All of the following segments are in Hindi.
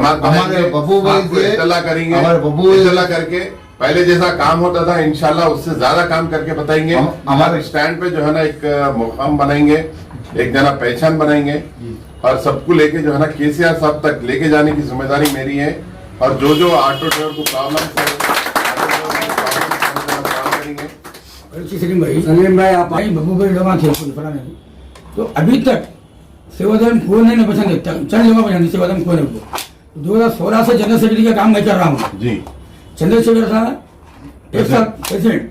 हमारे बब्बू भाई से इत्तला करेंगे, हमारे बब्बू इत्तला करके पहले जैसा काम होता था इंशाल्लाह उससे ज्यादा काम करके बताएंगे। हमारे स्टैंड पे जो है ना एक मुकाम बनाएंगे, एक जना पहचान बनाएंगे और सबको लेके जो है ना केसीआर साहब तक लेके जाने की जिम्मेदारी मेरी है। और जो जो ऑटो ड्राइवर को प्रॉब्लम करेंगे। सलीम भाई आप बब्बू भाई लोग थे नहीं तो अभी तक सेवादल को नहीं पसंद है, चंद लोगों पसंद है सेवादल को नहीं। 2016 से जनरल सेक्रेटरी का काम मैं कर रहा हूँ जी। चंद्रशेखर था 1 साल प्रेसिडेंट,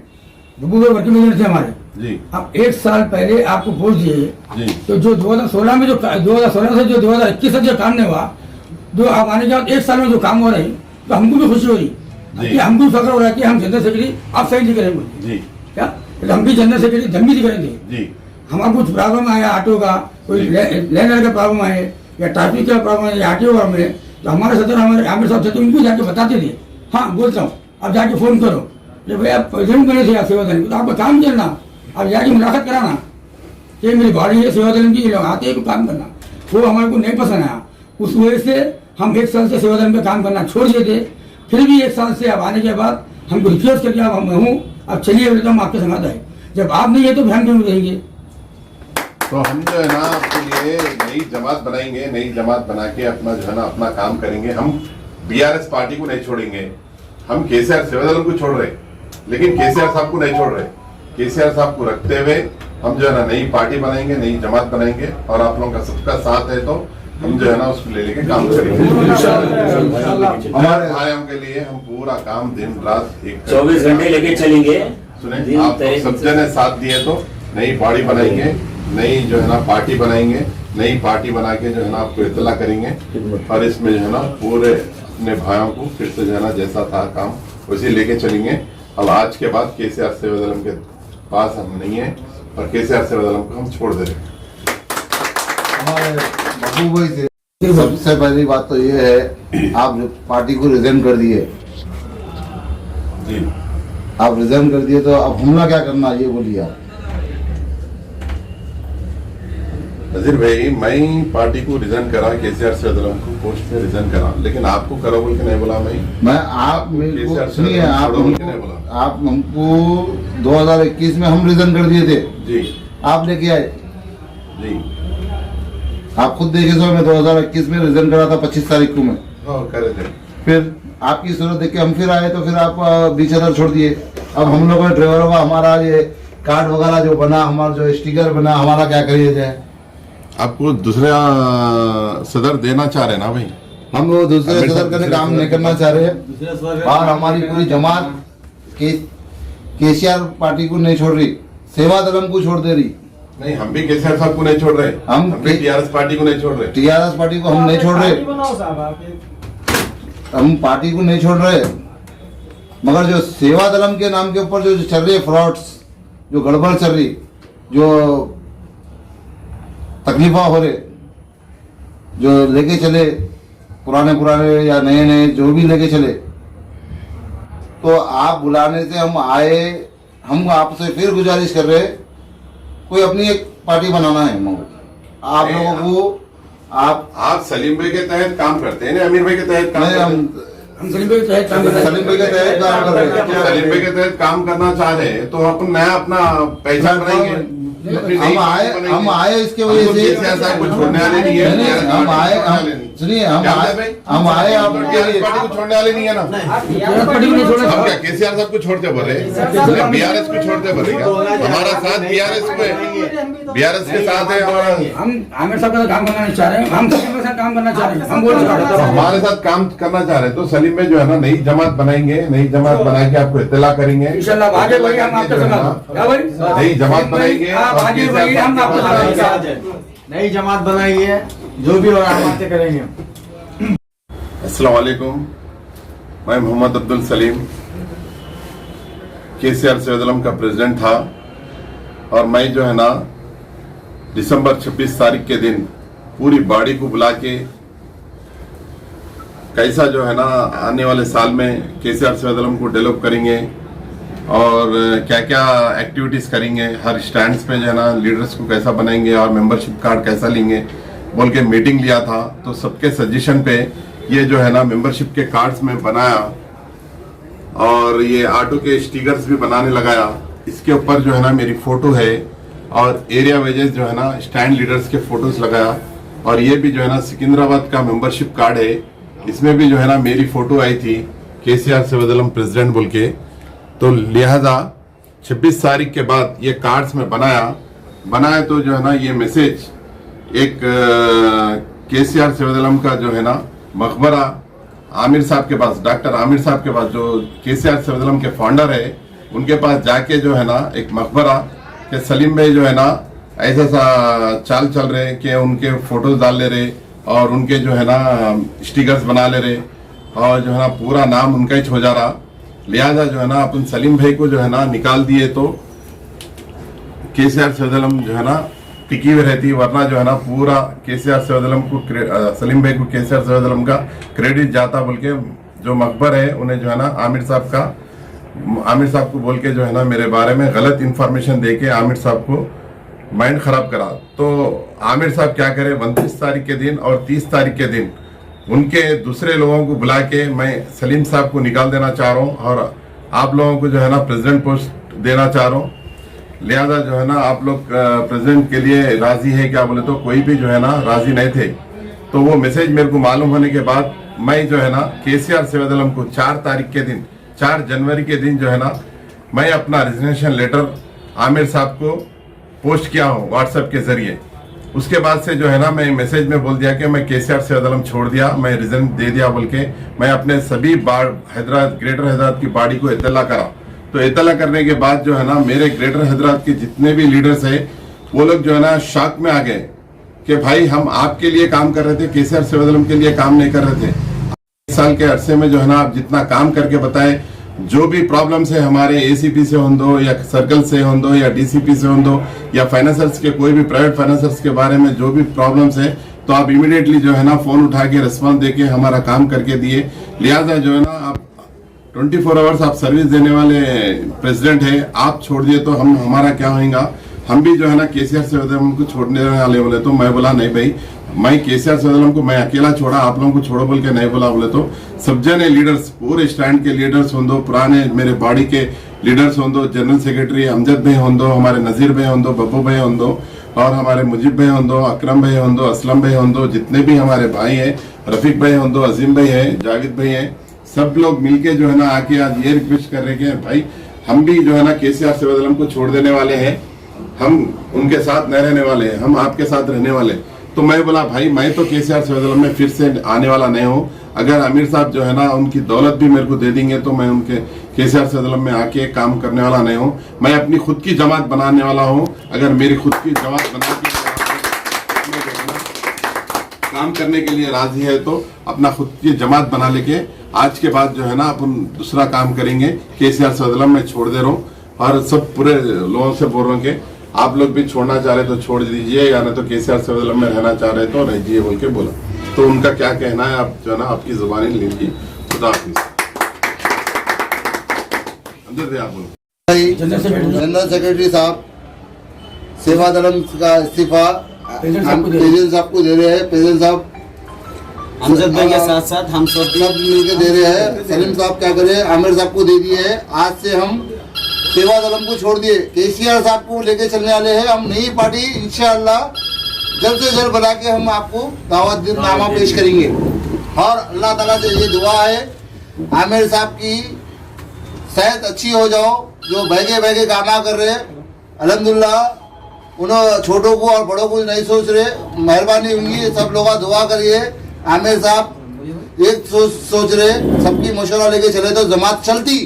बब्बू भाई वर्किंग प्रेसिडेंट थे हमारे जी। अब 1 साल पहले आपको पोस्ट दिए जी। तो जो 2016 में जो 2016 से जो 2021 तक जो काम नहीं हुआ, जो आप आने के बाद 1 साल में जो काम हो रहे हैं तो हमको भी खुशी हो रही कि हमको भी फख्र हो रहा है कि हम जनरल सेक्रेटरी आप सही दिख रहे हैं जी। क्या तो हम भी जनरल सेक्रेटरी धम्मी दिख रहे थे जी। हमारा कुछ प्रॉब्लम आया ऑटो का, कोई लैंडर का प्रॉब्लम आए या ट्रैफिक का प्रॉब्लम है या आरटीओ का में, तो हमारे सदर हमारे आमिर साहब थे तो उनको जाके बताते थे। हाँ बोलता हूँ आप जाके फोन करो जो भैया प्रेसिडेंट बने थे सेवादल तो आपका काम चलना, आप जाके मुलाकात कराना कि मेरी बॉडी है सेवादल की, लोग आते हैं काम करना। वो हमारे को नहीं पसंद आया, उस वजह से हम 1 साल से सेवादल में काम करना छोड़ दिए थे। फिर भी 1 साल से अब आने के बाद हमको रिक्वेस्ट करके अब हम हूँ अब चलिए बोले तो हम आपके संग आए, जब आप नहीं है तो ध्यान क्यों रहेंगे। तो हम जो है ना आपके लिए नई जमात बनाएंगे, नई जमात बना के अपना जो है ना अपना काम करेंगे। हम बीआरएस पार्टी को नहीं छोड़ेंगे, हम केसीआर सेवादल को छोड़ रहे लेकिन केसीआर साहब को नहीं छोड़ रहे। केसीआर साहब को रखते हुए हम जो है ना नई पार्टी बनाएंगे, नई जमात बनाएंगे और आप लोगों का सबका साथ है तो हम जो है ना उसको ले लेके काम करेंगे। हमारे भाइयों के लिए हम पूरा काम दिन रात 24 घंटे लेके चलेंगे। सुने आप सब जने साथ दिए तो नई बॉडी बनाएंगे, नई जो है ना पार्टी बनाएंगे, नई पार्टी बना के जो है ना आपको इत्तला करेंगे और इसमें जो है ना पूरे अपने भाइयों को फिर से जो है ना जैसा था काम वैसे लेके चलेंगे। अब आज के बाद केसीआर सेवादल के पास हम नहीं है और केसीआर सेवादल को हम छोड़ दे रहे हैं। हमारे बब्बू भाई से सबसे पहली बात तो ये है आप जो पार्टी को रिजाइन कर दिए जी, आप रिजाइन कर दिए तो अब हमला क्या करना ये बोलिए आप। नजीर भाई मैं पार्टी को रिजाइन करा, केसीआर सेवादल को पोस्ट में रिजाइन करा, लेकिन आपको करो बोल के नहीं बोला मैं आप मेरे को केसीआर सुनिए, सेवादल को छोड़ो बोल के नहीं बोला। आप हमको 2021 में हम रिजाइन कर दिए थे जी आप लेके आए जी। आप खुद देखे सो मैं 2021 में रिजाइन करा था 25 तारीख को मैं, हाँ करे थे। फिर आपकी सूरत देख के हम फिर आए तो फिर आप 20,000 छोड़ दिए। अब हम लोगों ने ड्राइवरों का हमारा ये कार्ड वगैरह जो बना, हमारा जो स्टिकर बना, हमारा क्या करिए जाए। आपको दूसरा सदर देना चाह रहे ना भाई, हम वो दूसरे सदर करने काम नहीं करना चाह रहे और हमारी पूरी जमात केसीआर पार्टी को नहीं छोड़ रही, सेवादल को छोड़ दे रही। नहीं हम भी केसीआर साहब को नहीं छोड़ रहे, हम भी टीआरएस पार्टी को नहीं छोड़ रहे। टीआरएस पार्टी को हम नहीं छोड़ रहे, हम पार्टी को नहीं छोड़ रहे, मगर जो सेवादलम के नाम के ऊपर जो चल रही है फ्रॉड्स, जो गड़बड़ चल रही, जो तकलीफा हो रहे, जो लेके चले पुराने या नए जो भी लेके चले, तो आप बुलाने से हम आए, हम आपसे फिर गुजारिश कर रहे कोई अपनी एक पार्टी बनाना है आप लोगों को। आप सलीम भाई के तहत काम करते हैं ना, अमीर भाई के तहत काम करते हैं? हम सलीम भाई के तहत काम कर रहे हैं। सलीम भाई के तहत काम कर रहे हैं। सलीम भाई के तहत काम करना चाह रहे हैं तो अपन नया अपना पहचान बनाएंगे। हम आए इसके वजह से साहब को छोड़ने वाले नहीं है। हम आए, सुनिए हम आए पार्टी को छोड़ने वाले नहीं है ना। हम क्या केसीआर साहब को छोड़ते बोले, बीआरएस को छोड़ते बोले क्या? हमारा साथ बीआरएस के साथ है हमारा। हम आमिर साहब का काम करना नहीं चाह रहे हैं, हम सलीम के साथ काम करना चाह रहे हैं। हम बोल हमारे साथ काम करना चाह रहे हैं तो सलीम में जो है ना नई जमात बनाएंगे, नई जमात बना के आपको इत्तला करेंगे इंशाल्लाह। आगे बढ़िए, हम आपके संग नई जमात बनाएंगे। आप आगे बढ़िए, हम आपके साथ नई जमात बनाइए, जो भी होगा हम बातें करेंगे। अस्सलाम वालेकुम, मैं मोहम्मद अब्दुल सलीम केसीआर सेवादल का प्रेसिडेंट था और मैं जो है ना दिसंबर 26 तारीख के दिन पूरी बॉडी को बुला के कैसा जो है ना आने वाले साल में केसीआर सेवादल को डेवलप करेंगे और क्या क्या एक्टिविटीज करेंगे, हर स्टैंड्स पे जो है ना लीडर्स को कैसा बनाएंगे और मेंबरशिप कार्ड कैसा लेंगे बोल के मीटिंग लिया था। तो सबके सजेशन पे ये जो है ना मेंबरशिप के कार्ड्स में बनाया और ये ऑटो के स्टिकर्स भी बनाने लगाया। इसके ऊपर जो है ना मेरी फोटो है और एरिया वेजेस जो है ना स्टैंड लीडर्स के फोटोज लगाया। और ये भी जो है ना सिकंदराबाद का मेंबरशिप कार्ड है, इसमें भी जो है ना मेरी फोटो आई थी केसीआर सेवादलम प्रेसिडेंट बोल के। तो लिहाजा 26 तारीख के बाद ये कार्ड्स में बनाया तो जो है ना ये मैसेज एक केसीआर सेवादलम का जो है ना मकबरा आमिर साहब के पास, डॉक्टर आमिर साहब के पास, जो केसीआर सेवादलम के फाउंडर है, उनके पास जाके जो है ना एक मकबरा के सलीम भाई जो है ना ऐसा सा चाल चल रहे कि उनके फोटोज डाल ले रहे और उनके जो है ना स्टिकर्स बना ले रहे और जो है ना पूरा नाम उनका ही हो जा रहा। लिहाजा जो है ना अपन सलीम भाई को जो है ना निकाल दिए तो केसीआर सेवादलम जो है ना टिकी हुई रहती, वरना जो है ना पूरा केसीआर सेवादलम को सलीम भाई को केसीआर सेवादलम का क्रेडिट जाता बोल के जो मकबर है उन्हें जो है ना आमिर साहब को बोल के जो है ना मेरे बारे में गलत इंफॉर्मेशन दे के आमिर साहब को माइंड खराब करा। तो आमिर साहब क्या करे, 29 तारीख के दिन और 30 तारीख के दिन उनके दूसरे लोगों को बुला के मैं सलीम साहब को निकाल देना चाह रहा हूँ और आप लोगों को जो है ना प्रेसिडेंट पोस्ट देना चाह रहा हूँ। लिहाजा जो है ना आप लोग प्रेसिडेंट के लिए राजी है क्या बोले तो कोई भी जो है ना राजी नहीं थे। तो वो मैसेज मेरे को मालूम होने के बाद मैं जो है ना केसीआर सेवादलम को 4 जनवरी के दिन जो है ना मैं अपना रिजिग्नेशन लेटर आमिर साहब को पोस्ट किया हूँ व्हाट्सएप के जरिए। उसके बाद से जो है ना मैं मैसेज में बोल दिया कि मैं केसीआर सेवादलम छोड़ दिया, मैं रिजाइन दे दिया बोल के मैं अपने सभी ग्रेटर हैदराबाद की बॉडी को इत्तला करा। तो इत्तला करने के बाद जो है ना मेरे ग्रेटर हैदराबाद के जितने भी लीडर्स है वो लोग जो है ना शॉक में आ गए कि भाई हम आपके लिए काम कर रहे थे, केसीआर सेवादलम के लिए काम नहीं कर रहे थे। 1 साल के अरसे में जो है ना आप जितना काम करके बताए, जो भी प्रॉब्लम्स है हमारे एसीपी से हों या सर्कल से हों या डीसीपी से हों या फाइनेंसर्स के कोई भी प्राइवेट फाइनेंसर्स के बारे में जो भी प्रॉब्लम्स है तो आप इमीडिएटली जो है ना फोन उठा के रिस्पॉन्स देके हमारा काम करके दिए। लिहाजा जो है ना आप 24 आवर्स आप सर्विस देने वाले प्रेसिडेंट है, आप छोड़ दिए तो हमारा क्या होगा। हम भी जो है ना केसीआर सेवादलम को छोड़ने वाले बोले तो मैं बोला नहीं भाई, मैं केसीआर सेवादलम को मैं अकेला छोड़ा, आप लोगों को छोड़ो बोल के नहीं बोला। बोले तो सब जने लीडर्स, पूरे स्टैंड के लीडर्स हों, पुराने मेरे बॉडी के लीडर्स हों, जनरल सेक्रेटरी अमजद भाई हों, हमारे नजीर भाई हों, बब्बू भाई हों और हमारे मुजीब भाई हों, अकरम भाई हों, असलम भाई हों, जितने भी हमारे भाई हैं, रफीक भाई हों, अजीम भाई है, जावेद भाई है, सब लोग मिलके जो है ना आके आज ये रिक्वेस्ट कर रहे हैं भाई हम भी जो है ना केसीआर सेवादलम को छोड़ देने वाले हैं, हम उनके साथ नहीं रहने वाले हैं, हम आपके साथ रहने वाले। तो मैं बोला भाई मैं तो केसीआर सेवादलम में फिर से आने वाला नहीं हूँ। अगर आमिर साहब जो है ना उनकी दौलत भी मेरे को दे देंगे तो मैं उनके केसीआर सेवादलम में आके काम करने वाला नहीं हूँ। मैं अपनी खुद की जमात बनाने वाला हूँ। अगर मेरी खुद की जमात बना के काम करने के लिए राजी है तो अपना खुद की जमात बना लेके आज के बाद जो है ना अपन दूसरा काम करेंगे। केसीआर सेवादलम में छोड़ दे रहा हूँ और सब पूरे लोगों से बोल रहा हूँ कि आप लोग भी छोड़ना चाह रहे तो छोड़ दीजिए, या नहीं तो केसीआर सेवादलम में रहना चाह रहे तो रहिए बोल के बोला। तो उनका क्या कहना है आप जो है ना आपकी जुबानी लीजिए। खुदा हाफिज। अंदर आप बोलो। जनरल सेक्रेटरी साहब सेवादलम का इस्तीफा प्रेसिडेंट साहब को दे रहे हैं। प्रेसिडेंट साहब अमजद भाई के साथ साथ हम सब मिलकर दे रहे हैं। सलीम साहब क्या करे, आमिर साहब को दे दिए है। आज से हम सेवादलम को छोड़ दिए, केसीआर साहब को लेके चलने वाले हैं। हम नई पार्टी इंशाअल्लाह जल्द से जल्द बना के हम आपको दावतनामा पेश करेंगे। और अल्लाह ताला से ये दुआ है आमिर साहब की सेहत अच्छी हो जाओ, जो बहगे गाना कर रहे अल्हम्दुलिल्लाह उन्होंने छोटों को और बड़ों को नहीं सोच रहे। मेहरबानी उनकी, सब लोग दुआ करिए। आमिर साहब एक सोच रहे, सबकी मशवरा लेके चले तो जमात चलती।